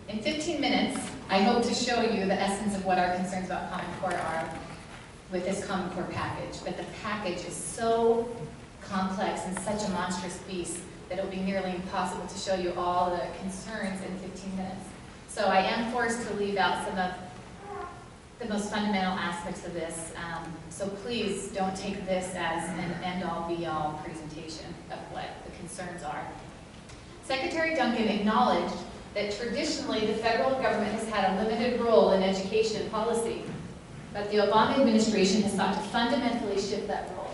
In 15 minutes, I hope to show you the essence of what our concerns about Common Core are with this Common Core package. But the package is so complex and such a monstrous beast that it will be nearly impossible to show you all the concerns in 15 minutes. So I am forced to leave out some of the most fundamental aspects of this. So please don't take this as an end-all, be-all presentation of what the concerns are. Secretary Duncan acknowledged that traditionally the federal government has had a limited role in education policy, but the Obama administration has sought to fundamentally shift that role.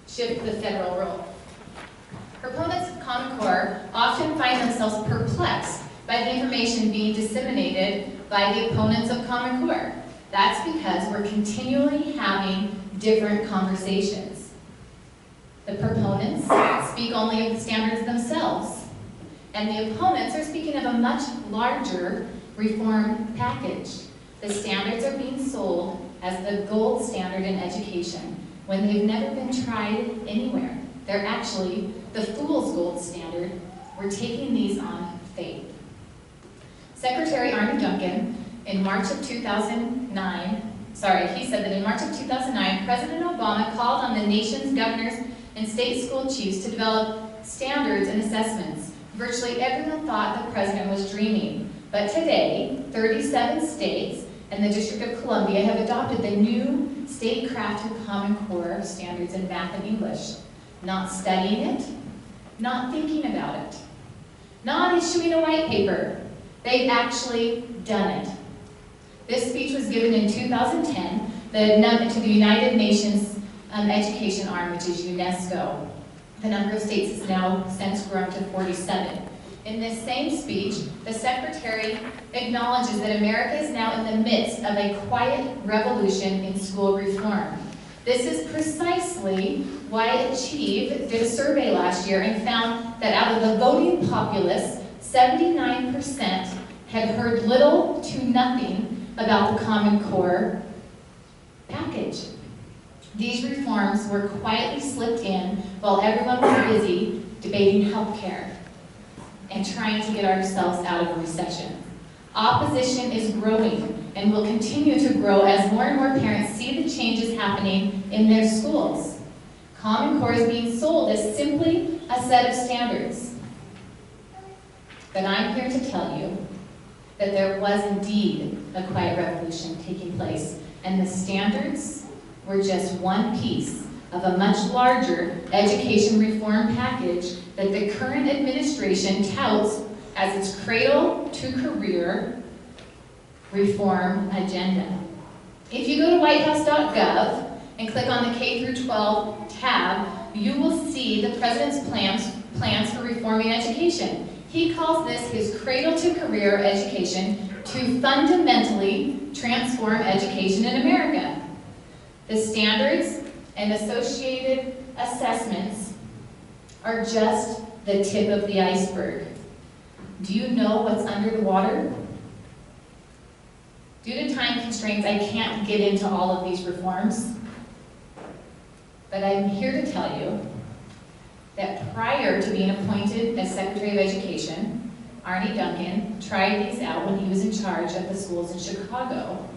Shift the federal role. Proponents of Common Core often find themselves perplexed by the information being disseminated by the opponents of Common Core. That's because we're continually having different conversations. The proponents speak only of the standards themselves, and the opponents are speaking of a much larger reform package. The standards are being sold as the gold standard in education when they've never been tried anywhere. They're actually the fool's gold standard. We're taking these on faith. Secretary Arne Duncan, in March of 2009, he said that in March of 2009, President Obama called on the nation's governors and state school chiefs to develop standards and assessments. Virtually everyone thought the president was dreaming. But today, 37 states and the District of Columbia have adopted the new state-crafted Common Core standards in math and English. Not studying it, not thinking about it, not issuing a white paper. They've actually done it. This speech was given in 2010 to the United Nations Education Arm, which is UNESCO. The number of states has now since grown to 47. In this same speech, the Secretary acknowledges that America is now in the midst of a quiet revolution in school reform. This is precisely why Achieve did a survey last year and found that out of the voting populace, 79% had heard little to nothing about the Common Core package. These reforms were quietly slipped in while everyone was busy debating health care and trying to get ourselves out of a recession. Opposition is growing and will continue to grow as more and more parents see the changes happening in their schools. Common Core is being sold as simply a set of standards. But I'm here to tell you that there was indeed a quiet revolution taking place, and the standards were just one piece of a much larger education reform package that the current administration touts as its cradle-to-career reform agenda. If you go to whitehouse.gov and click on the K-12 tab, you will see the president's plans for reforming education. He calls this his cradle-to-career education to fundamentally transform education in America. The standards and associated assessments are just the tip of the iceberg. Do you know what's under the water? Due to time constraints, I can't get into all of these reforms, but I'm here to tell you that prior to being appointed as Secretary of Education, Arne Duncan tried these out when he was in charge of the schools in Chicago,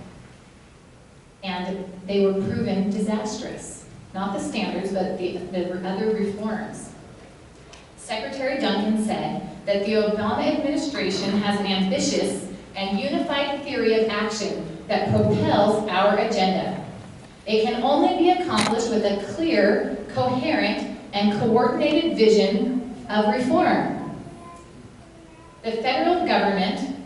and they were proven disastrous. Not the standards, but the other reforms. Secretary Duncan said that the Obama administration has an ambitious and unified theory of action that propels our agenda. It can only be accomplished with a clear, coherent, and coordinated vision of reform. The federal government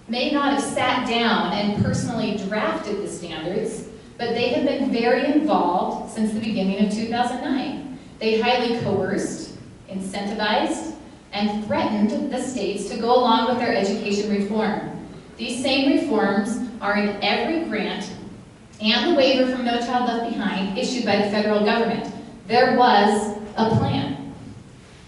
may not have sat down and personally drafted the standards, but they have been very involved since the beginning of 2009. They highly coerced, incentivized, and threatened the states to go along with their education reform. These same reforms are in every grant and the waiver from No Child Left Behind issued by the federal government. There was a plan.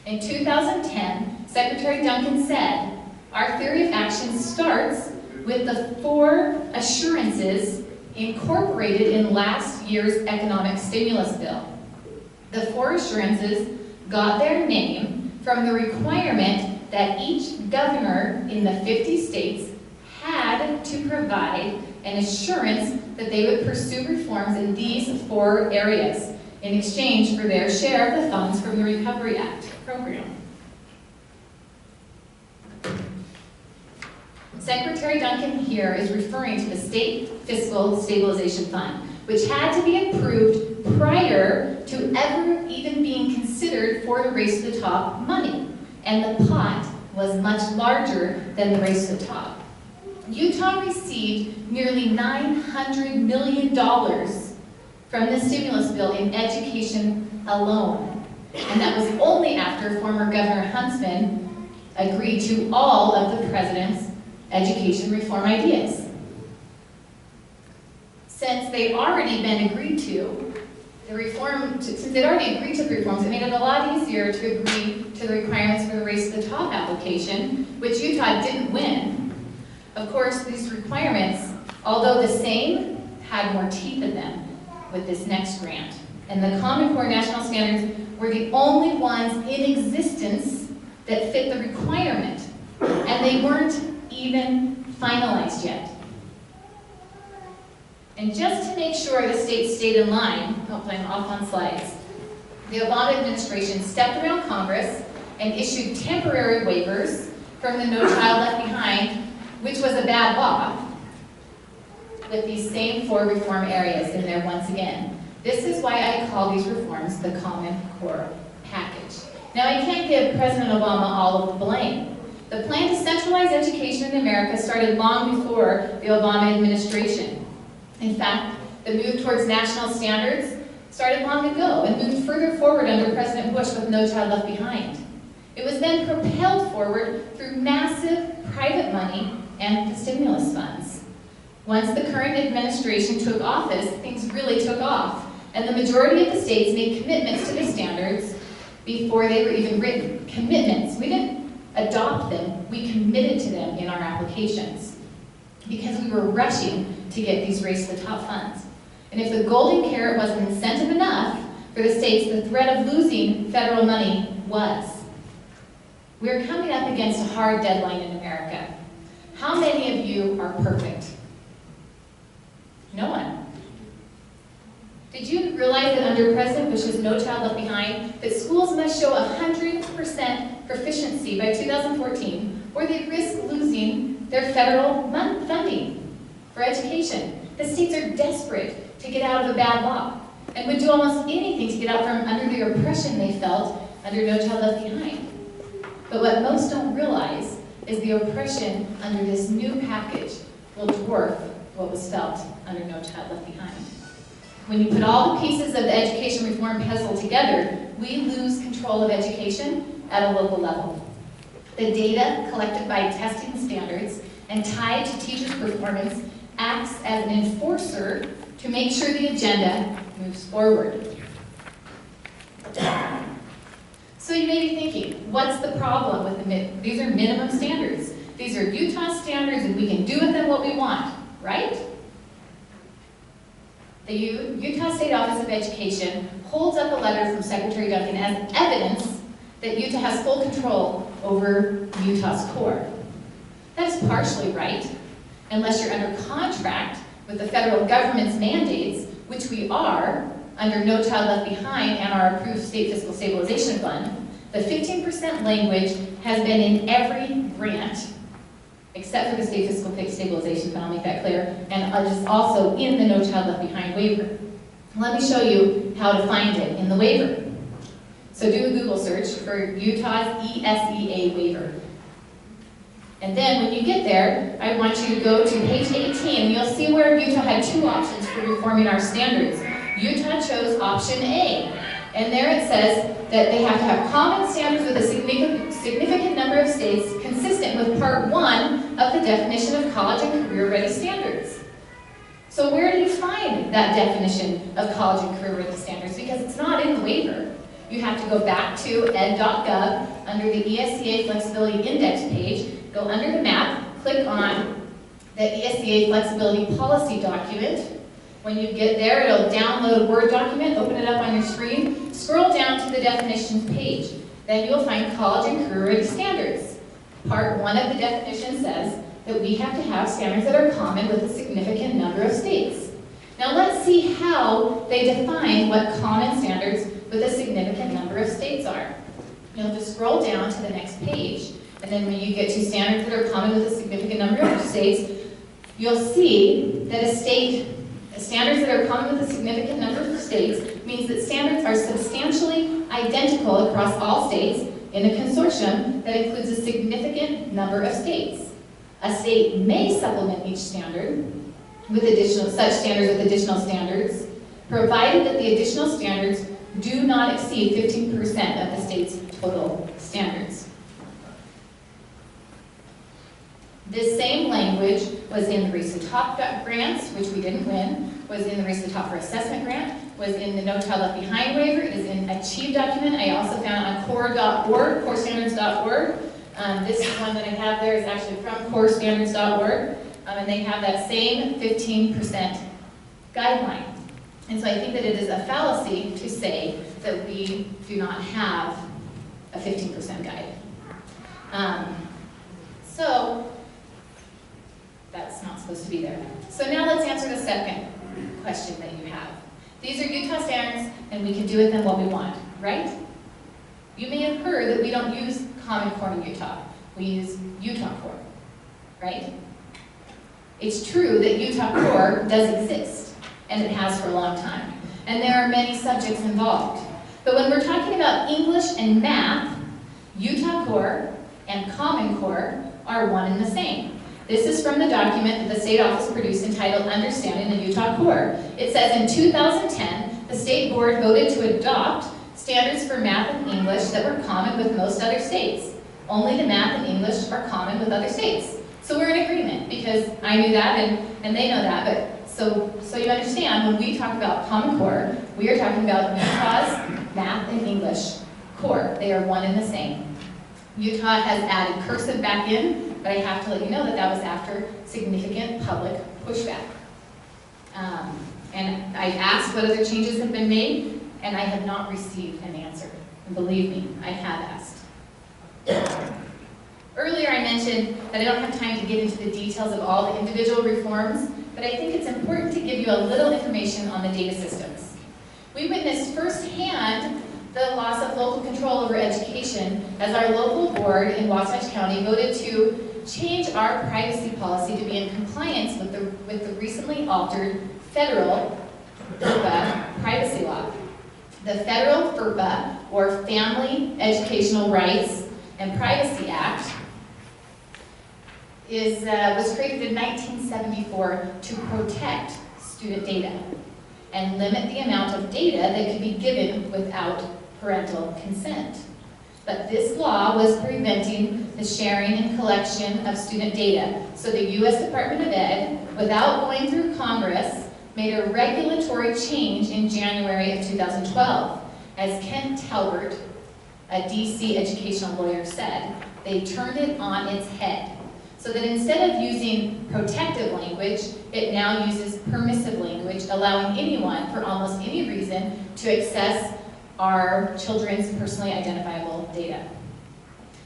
In 2010, Secretary Duncan said, "Our theory of action starts with the 4 assurances incorporated in last year's economic stimulus bill." The 4 assurances got their name from the requirement that each governor in the 50 states had to provide an assurance that they would pursue reforms in these 4 areas in exchange for their share of the funds from the Recovery Act program. Secretary Duncan here is referring to the State Fiscal Stabilization Fund, which had to be approved prior to ever even being considered for the Race to the Top money. And the pot was much larger than the Race to the Top. Utah received nearly $900 million from the stimulus bill in education alone. And that was only after former Governor Huntsman agreed to all of the president's education reform ideas. Since they'd already been agreed to, since they'd already agreed to the reforms, it made it a lot easier to agree to the requirements for the Race to the Top application, which Utah didn't win. Of course, these requirements, although the same, had more teeth in them with this next grant. And the Common Core National Standards were the only ones in existence that fit the requirement. And they weren't even finalized yet. And just to make sure the states stayed in line, I'm off on slides, the Obama administration stepped around Congress and issued temporary waivers from the No Child Left Behind, which was a bad law, with these same 4 reform areas in there once again. This is why I call these reforms the Common Core package. Now, I can't give President Obama all of the blame. The plan to centralize education in America started long before the Obama administration. In fact, the move towards national standards started long ago and moved further forward under President Bush with No Child Left Behind. It was then propelled forward through massive private money and the stimulus funds. Once the current administration took office, things really took off, and the majority of the states made commitments to the standards before they were even written. Commitments. We didn't adopt them, we committed to them in our applications because we were rushing to get these Race to the Top funds. And if the golden carrot wasn't incentive enough for the states, the threat of losing federal money was. We're coming up against a hard deadline in America. How many of you are perfect? No one. Did you realize that under President Bush's No Child Left Behind, that schools must show 100% proficiency by 2014, or they risk losing their federal funding for education? The states are desperate to get out of a bad law and would do almost anything to get out from under the oppression they felt under No Child Left Behind. But what most don't realize is the oppression under this new package will dwarf what was felt under No Child Left Behind. When you put all the pieces of the education reform puzzle together, we lose control of education at a local level. The data collected by testing standards and tied to teachers' performance acts as an enforcer to make sure the agenda moves forward. So you may be thinking, what's the problem with these are minimum standards. These are Utah standards and we can do with them what we want, right? The Utah State Office of Education holds up a letter from Secretary Duncan as evidence that Utah has full control over Utah's core. That is partially right, unless you're under contract with the federal government's mandates, which we are under No Child Left Behind and our approved State Fiscal Stabilization Fund. The 15% language has been in every grant, except for the State Fiscal Stabilization Fund, I'll make that clear, and it is also in the No Child Left Behind waiver. Let me show you how to find it in the waiver. So do a Google search for Utah's ESEA waiver. And then when you get there, I want you to go to page 18, and you'll see where Utah had 2 options for reforming our standards. Utah chose option A, and there it says that they have to have common standards with a significant number of states consistent with Part 1 of the definition of college and career-ready standards. So where do you find that definition of college and career-ready standards? Because it's not in the waiver. You have to go back to ed.gov under the ESEA Flexibility Index page, go under the map, click on the ESEA Flexibility Policy document. When you get there, it'll download a Word document, open it up on your screen, scroll down to the definitions page. Then you'll find college and career-ready standards. Part 1 of the definition says that we have to have standards that are common with a significant number of states. Now let's see how they define what common standards with a significant number of states are. You'll just scroll down to the next page, and then when you get to standards that are common with a significant number of states, you'll see that standards that are common with a significant number of states means that standards are substantially identical across all states in a consortium that includes a significant number of states. A state may supplement each standard with such standards with additional standards, provided that the additional standards do not exceed 15% of the state's total standards. This same language was in the Race to Top grants, which we didn't win, was in the Race to Top for Assessment grant, was in the No Child Left Behind waiver, it is in Achieve document. I also found it on core.org, corestandards.org. This one that I have there is actually from corestandards.org, and they have that same 15% guideline. And so I think that it is a fallacy to say that we do not have a 15% guide. So that's not supposed to be there. So now let's answer the second question that you have. These are Utah standards, and we can do with them what we want, right? You may have heard that we don't use Common Core in Utah. We use Utah Core, right? It's true that Utah Core does exist, and it has for a long time. And there are many subjects involved. But when we're talking about English and math, Utah Core and Common Core are one and the same. This is from the document that the state office produced entitled Understanding the Utah Core. It says in 2010, the state board voted to adopt standards for math and English that were common with most other states. Only the math and English are common with other states. So we're in agreement, because I knew that and they know that. But so you understand, when we talk about Common Core, we are talking about Utah's math and English core. They are one and the same. Utah has added cursive back in, but I have to let you know that that was after significant public pushback. And I asked what other changes have been made, and I have not received an answer. And believe me, I have asked. Earlier I mentioned that I don't have time to get into the details of all the individual reforms, but I think it's important to give you a little information on the data systems. We witnessed firsthand the loss of local control over education as our local board in Wasatch County voted to change our privacy policy to be in compliance with the recently altered federal FERPA privacy law. The federal FERPA, or Family Educational Rights and Privacy Act, was created in 1974 to protect student data and limit the amount of data that could be given without parental consent. But this law was preventing the sharing and collection of student data. So the U.S. Department of Ed, without going through Congress, made a regulatory change in January of 2012. As Kent Talbert, a DC educational lawyer, said, they turned it on its head. So that instead of using protective language, it now uses permissive language, allowing anyone, for almost any reason, to access our children's personally identifiable data.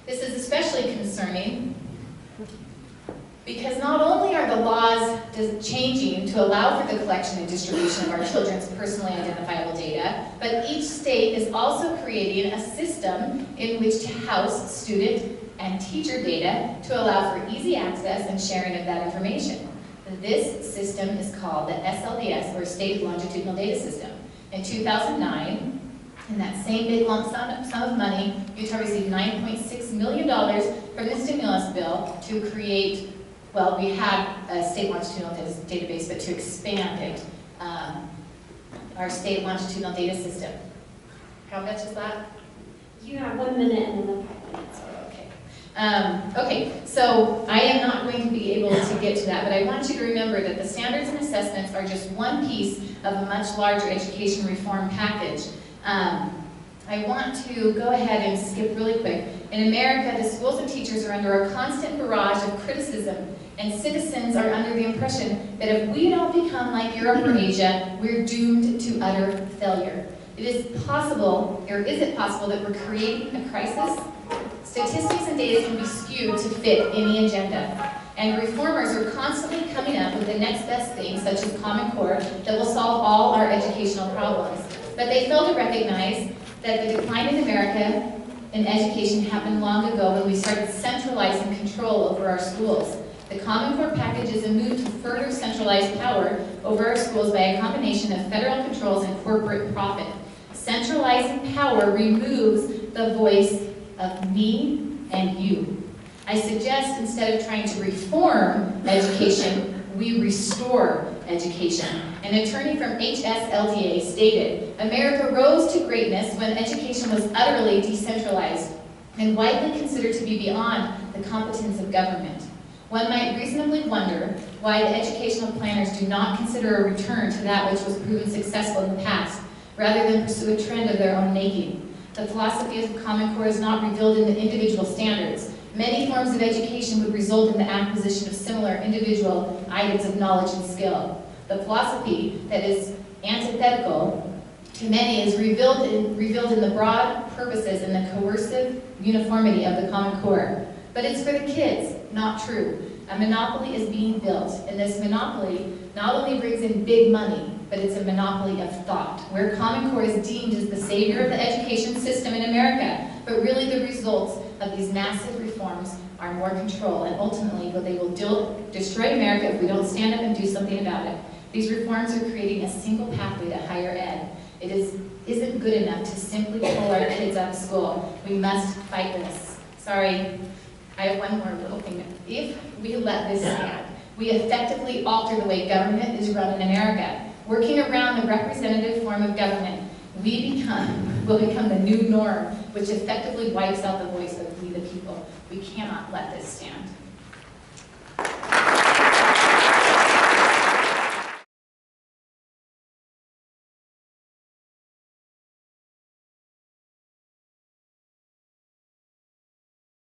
This is especially concerning because not only are the laws changing to allow for the collection and distribution of our children's personally identifiable data, but each state is also creating a system in which to house student and teacher data to allow for easy access and sharing of that information. This system is called the SLDS, or State Longitudinal Data System. In 2009, in that same big lump sum of money, Utah received $9.6 million from the stimulus bill to create, well, we had a state longitudinal database, but to expand it, our state longitudinal data system. How much is that? You have 1 minute and then 5 minutes. Okay, so I am not going to be able to get to that, but I want you to remember that the standards and assessments are just one piece of a much larger education reform package. I want to go ahead and skip really quick. In America, the schools and teachers are under a constant barrage of criticism, and citizens are under the impression that if we don't become like Europe or Asia, we're doomed to utter failure. It is possible, or is it possible, that we're creating a crisis Statistics and data can be skewed to fit any agenda, and reformers are constantly coming up with the next best thing, such as Common Core, that will solve all our educational problems. But they fail to recognize that the decline in America in education happened long ago when we started centralizing control over our schools. The Common Core package is a move to further centralize power over our schools by a combination of federal controls and corporate profit. Centralizing power removes the voice of me and you. I suggest instead of trying to reform education, we restore education. An attorney from HSLDA stated, "America rose to greatness when education was utterly decentralized and widely considered to be beyond the competence of government." One might reasonably wonder why the educational planners do not consider a return to that which was proven successful in the past, rather than pursue a trend of their own making. The philosophy of Common Core is not revealed in the individual standards. Many forms of education would result in the acquisition of similar individual items of knowledge and skill. The philosophy that is antithetical to many is revealed in the broad purposes and the coercive uniformity of the Common Core. But it's for the kids, not true. A monopoly is being built, and this monopoly not only brings in big money, but it's a monopoly of thought, where Common Core is deemed as the savior of the education system in America, but really the results of these massive reforms are more control, and ultimately what they will destroy America if we don't stand up and do something about it. These reforms are creating a single pathway to higher ed. It isn't good enough to simply pull our kids out of school. We must fight this. Sorry, I have one more little thing. If we let this stand, we effectively alter the way government is run in America. Working around the representative form of government, will become the new norm, which effectively wipes out the voice of we the people. We cannot let this stand.